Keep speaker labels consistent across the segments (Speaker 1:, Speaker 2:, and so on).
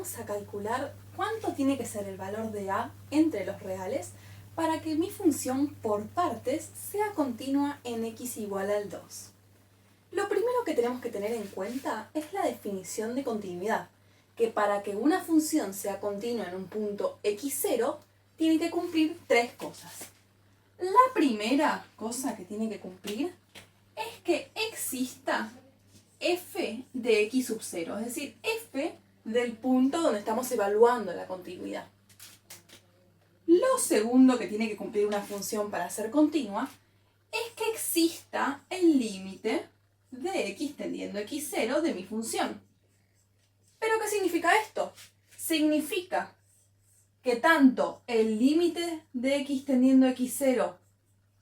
Speaker 1: vamos a calcular cuánto tiene que ser el valor de a entre los reales para que mi función por partes sea continua en x igual al 2. Lo primero que tenemos que tener en cuenta es la definición de continuidad, que para que una función sea continua en un punto x0, tiene que cumplir tres cosas. La primera cosa que tiene que cumplir es que exista f de x sub 0, es decir, f del punto donde estamos evaluando la continuidad. Lo segundo que tiene que cumplir una función para ser continua es que exista el límite de x tendiendo a x0 de mi función. ¿Pero qué significa esto? Significa que tanto el límite de x tendiendo a x0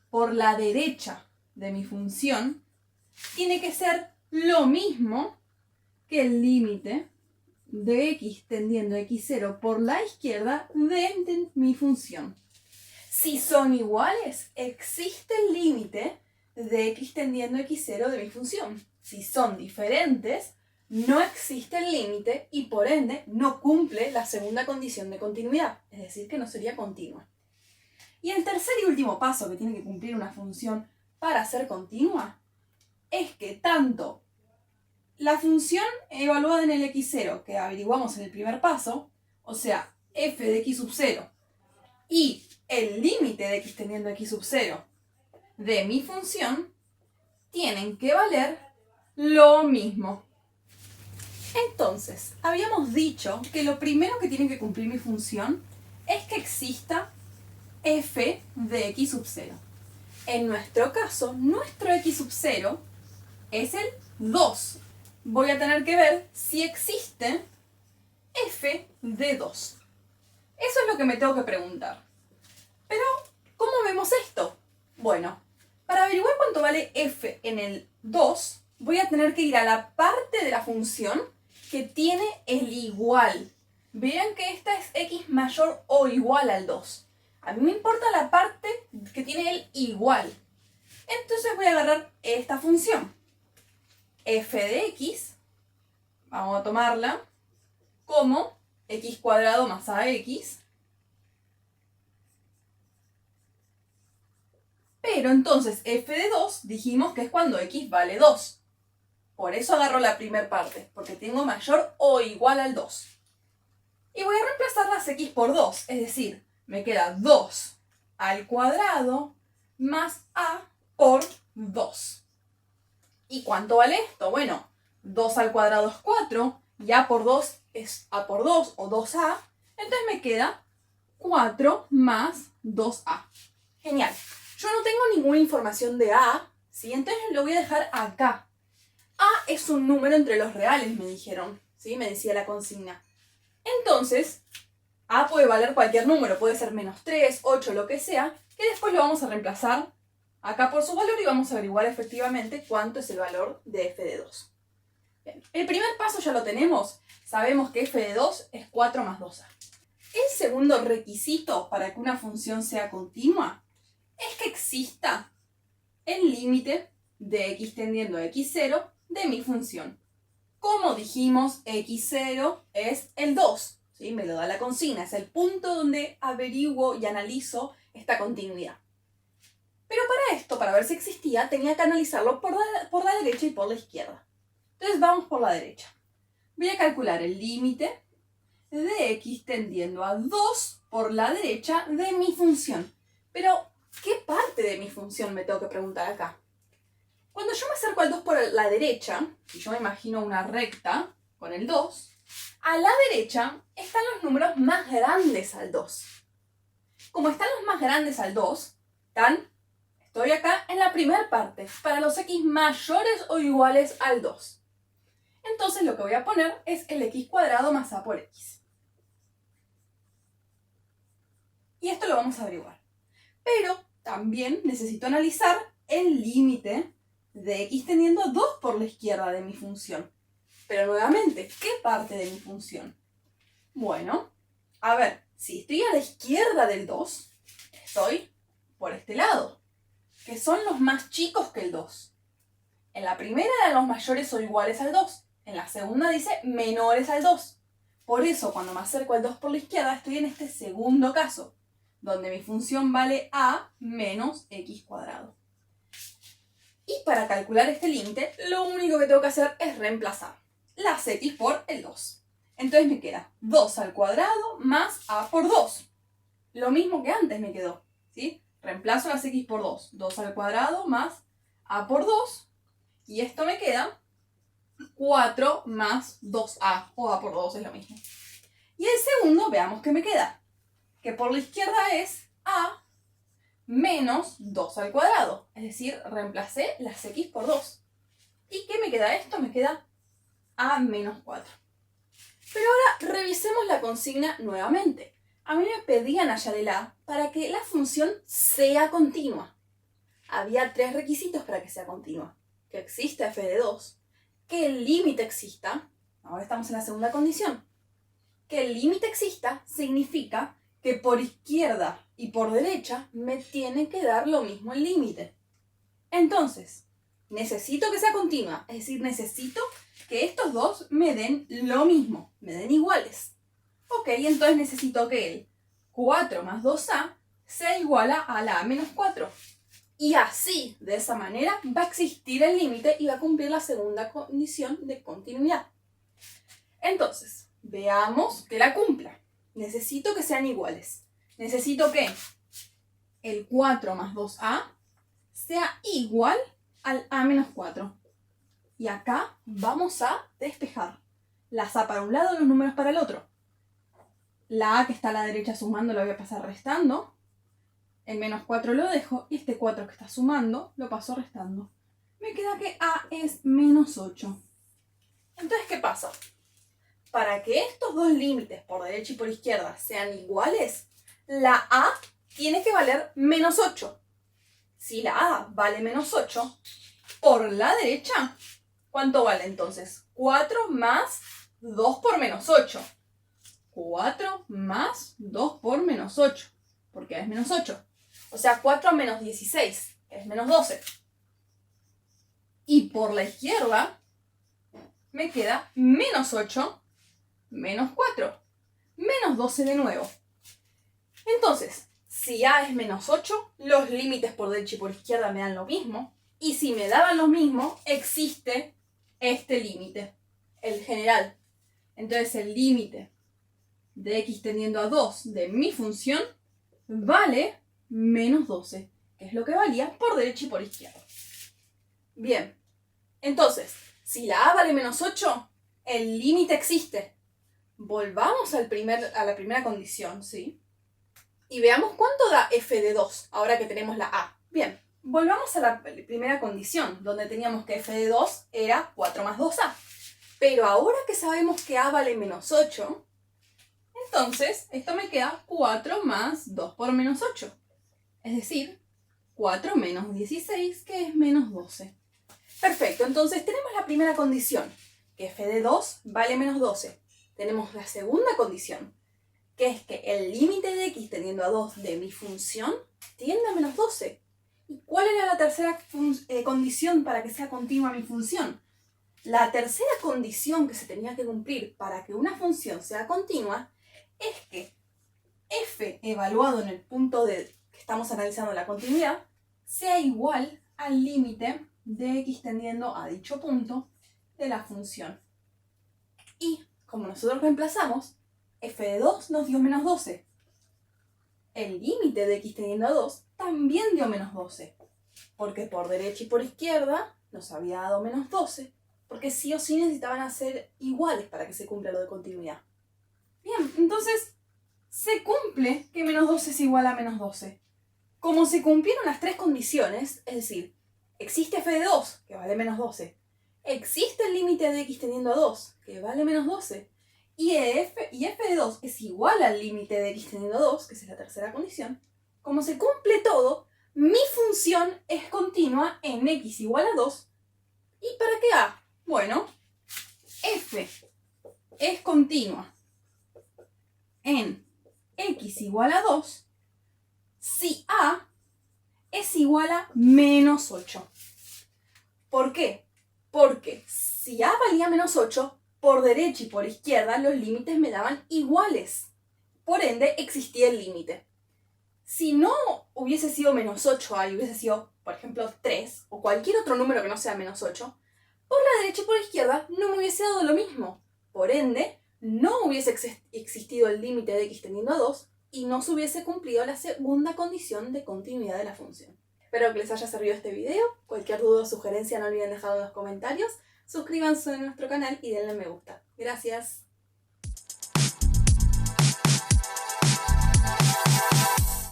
Speaker 1: por la derecha de mi función tiene que ser lo mismo que el límite de x tendiendo a x0 por la izquierda de mi función. Si son iguales, existe el límite de x tendiendo a x0 de mi función. Si son diferentes, no existe el límite y por ende no cumple la segunda condición de continuidad, es decir, que no sería continua. Y el tercer y último paso que tiene que cumplir una función para ser continua es que tanto la función evaluada en el x0 que averiguamos en el primer paso, o sea, f de x sub 0, y el límite de x teniendo a x sub 0 de mi función, tienen que valer lo mismo. Entonces, habíamos dicho que lo primero que tiene que cumplir mi función es que exista f de x sub 0. En nuestro caso, nuestro x sub 0 es el 2. Voy a tener que ver si existe f de 2. Eso es lo que me tengo que preguntar. Pero, ¿cómo vemos esto? Bueno, para averiguar cuánto vale f en el 2, voy a tener que ir a la parte de la función que tiene el igual. Vean que esta es x mayor o igual al 2. A mí me importa la parte que tiene el igual. Entonces voy a agarrar esta función. F de x, vamos a tomarla como x cuadrado más ax. Pero entonces f de 2 dijimos que es cuando x vale 2. Por eso agarro la primera parte, porque tengo mayor o igual al 2. Y voy a reemplazar las x por 2, es decir, me queda 2 al cuadrado más a por 2. ¿Y cuánto vale esto? Bueno, 2 al cuadrado es 4, y a por 2 es a por 2 o 2a, entonces me queda 4 más 2a. Genial. Yo no tengo ninguna información de a, ¿sí? Entonces lo voy a dejar acá. A es un número entre los reales, me dijeron, ¿sí? Me decía la consigna. Entonces, a puede valer cualquier número, puede ser menos 3, 8, lo que sea, que después lo vamos a reemplazar acá por su valor y vamos a averiguar efectivamente cuánto es el valor de f de 2. Bien, el primer paso ya lo tenemos. Sabemos que f de 2 es 4 más 2a. El segundo requisito para que una función sea continua es que exista el límite de x tendiendo a x0 de mi función. Como dijimos, x0 es el 2, ¿sí? Me lo da la consigna, es el punto donde averiguo y analizo esta continuidad. Pero para esto, para ver si existía, tenía que analizarlo por la derecha y por la izquierda. Entonces vamos por la derecha. Voy a calcular el límite de x tendiendo a 2 por la derecha de mi función. Pero, ¿qué parte de mi función me tengo que preguntar acá? Cuando yo me acerco al 2 por la derecha, si yo me imagino una recta con el 2, a la derecha están los números más grandes al 2. Como están los más grandes al 2, estoy acá en la primera parte, para los x mayores o iguales al 2. Entonces lo que voy a poner es el x cuadrado más a por x. Y esto lo vamos a averiguar. Pero también necesito analizar el límite de x teniendo a 2 por la izquierda de mi función. Pero nuevamente, ¿qué parte de mi función? Bueno, a ver, si estoy a la izquierda del 2, estoy por este lado, que son los más chicos que el 2. En la primera eran los mayores o iguales al 2. En la segunda dice menores al 2. Por eso, cuando me acerco al 2 por la izquierda, estoy en este segundo caso, donde mi función vale a menos x cuadrado. Y para calcular este límite, lo único que tengo que hacer es reemplazar las x por el 2. Entonces me queda 2 al cuadrado más a por 2. Lo mismo que antes me quedó, ¿sí? Reemplazo las x por 2. 2 al cuadrado más a por 2. Y esto me queda 4 más 2a, o a por 2 es lo mismo. Y el segundo, veamos qué me queda. Que por la izquierda es a menos 2 al cuadrado. Es decir, reemplacé las x por 2. ¿Y qué me queda esto? Me queda a menos 4. Pero ahora revisemos la consigna nuevamente. A mí me pedían hallar el a para que la función sea continua. Había 3 requisitos para que sea continua. Que exista f de 2, que el límite exista, ahora estamos en la segunda condición. Que el límite exista significa que por izquierda y por derecha me tiene que dar lo mismo el límite. Entonces, necesito que sea continua, es decir, necesito que estos dos me den lo mismo, me den iguales. Ok, entonces necesito que el 4 más 2a sea igual a la a menos 4. Y así, de esa manera, va a existir el límite y va a cumplir la segunda condición de continuidad. Entonces, veamos que la cumpla. Necesito que sean iguales. Necesito que el 4 más 2a sea igual al a menos 4. Y acá vamos a despejar. Las a para un lado, los números para el otro. La a que está a la derecha sumando la voy a pasar restando. El menos 4 lo dejo y este 4 que está sumando lo paso restando. Me queda que a es menos 8. Entonces, ¿qué pasa? Para que estos dos límites por derecha y por izquierda sean iguales, la a tiene que valer menos 8. Si la a vale menos 8, por la derecha, ¿cuánto vale entonces? 4 más 2 por menos 8. 4 más 2 por menos 8, porque es menos 8. O sea, 4 menos 16 es menos 12. Y por la izquierda me queda menos 8 menos 4. Menos 12 de nuevo. Entonces, si a es menos 8, los límites por derecha y por izquierda me dan lo mismo. Y si me daban lo mismo, existe este límite, el general. Entonces el límite de x tendiendo a 2 de mi función vale menos 12, que es lo que valía por derecha y por izquierda. Bien, entonces, si la a vale menos 8, el límite existe. Volvamos a la primera condición, ¿sí? Y veamos cuánto da f de 2, ahora que tenemos la a. Bien, volvamos a la primera condición, donde teníamos que f de 2 era 4 más 2a. Pero ahora que sabemos que a vale menos 8, entonces esto me queda 4 más 2 por menos 8. Es decir, 4 menos 16, que es menos 12. Perfecto, entonces tenemos la primera condición, que f de 2 vale menos 12. Tenemos la segunda condición, que es que el límite de x tendiendo a 2 de mi función tiende a menos 12. ¿Y cuál era la tercera condición para que sea continua mi función? La tercera condición que se tenía que cumplir para que una función sea continua es que f evaluado en el punto que estamos analizando la continuidad sea igual al límite de x tendiendo a dicho punto de la función. Y como nosotros reemplazamos, f de 2 nos dio menos 12. El límite de x tendiendo a 2 también dio menos 12, porque por derecha y por izquierda nos había dado menos 12, porque sí o sí necesitaban ser iguales para que se cumpla lo de continuidad. Bien, entonces se cumple que menos 12 es igual a menos 12. Como se cumplieron las tres condiciones, es decir, existe f de 2, que vale menos 12, existe el límite de x tendiendo a 2, que vale menos 12, y f de 2 es igual al límite de x teniendo 2, que es la tercera condición. Como se cumple todo, mi función es continua en x igual a 2. ¿Y para qué a? Bueno, f es continua en x igual a 2 si a es igual a menos 8. ¿Por qué? Porque si a valía menos 8, por derecha y por izquierda los límites me daban iguales. Por ende, existía el límite. Si no hubiese sido -8a y hubiese sido, por ejemplo, 3 o cualquier otro número que no sea -8, por la derecha y por la izquierda no me hubiese dado lo mismo. Por ende, no hubiese existido el límite de x tendiendo a 2 y no se hubiese cumplido la segunda condición de continuidad de la función. Espero que les haya servido este video. Cualquier duda o sugerencia no olviden dejarlo en los comentarios. Suscríbanse a nuestro canal y denle me gusta. Gracias.